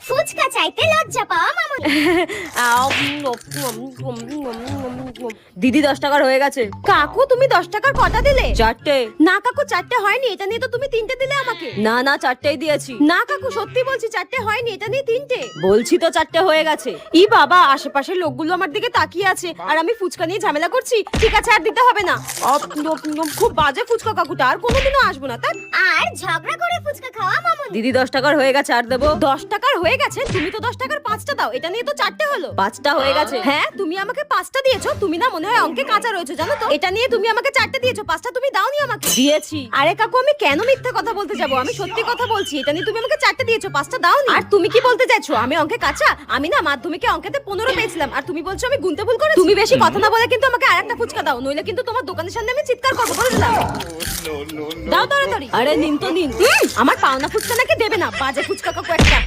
ফুচকা চাইতে লজ্জা পাওয়া মামুনি। দিদি 10 টাকার হয়ে গেছে। কাকু তুমি 10 টাকার কটা দিলে? 4টে। না কাকু 4টে হয়নি, এটা নিয়ে তো তুমি 3টে দিলে আমাকে। না না 4টেই দিয়েছি। না কাকু সত্যি বলছি 4টে হয়নি, এটা নিয়ে 3টে। বলছি তো 4টে হয়ে গেছে। ই বাবা, আশেপাশের লোকগুলো আমার দিকে তাকিয়ে আছে আর আমি ফুচকা নিয়ে ঝামেলা করছি। ঠিক আছে আর দিতে হবে না। খুব বাজে ফুচকা কাকুটা, আর কোনোদিনও আসবো না। তাই আর ঝগড়া করে ফুচকা খাওয়া মামুনি। দিদি 10 টাকার হয়ে গেছে, আর দেবো? 10 টাকার হয়ে গেছে? তুমি তো 10 টাকার 5টা দাও, এটা নিয়ে তো 4টে হলো। 5টা হয়ে গেছে। হ্যাঁ তুমি আমাকে 5টা দিয়েছো, তুমি না মনে হয় অঙ্কে কাঁচা রয়েছো জানো তো। এটা নিয়ে তুমি আমাকে 4টে দিয়েছো, 5টা তুমি দাওনি আমাকে। দিয়েছি। আরে কাকু আমি কেন মিথ্যা কথা বলতে যাবো, আমি সত্যি কথা বলছি। এটা নিয়ে তুমি আমাকে 4টে দিয়েছো, 5টা দাওনি। আর তুমি কি বলতে চাইছো আমি অঙ্কে কাঁচা? আমি না মাধ্যমিকে অঙ্কেতে 15 পেয়েছিলাম, আর তুমি বলছো আমি গুনতে ভুল করেছি। তুমি বেশি কথা না বলে কিন্তু আমাকে আরেকটা ফুচকা দাও, নইলে কিন্তু তোমার দোকানের সামনে আমি চিৎকার করবো, বলে দিলাম। দাও তাড়াতাড়ি। আরে নিন তো নিন। আমার পাওনা ফুচকা নাকি দেবে না, বাজে ফুচকা কাকু একটা।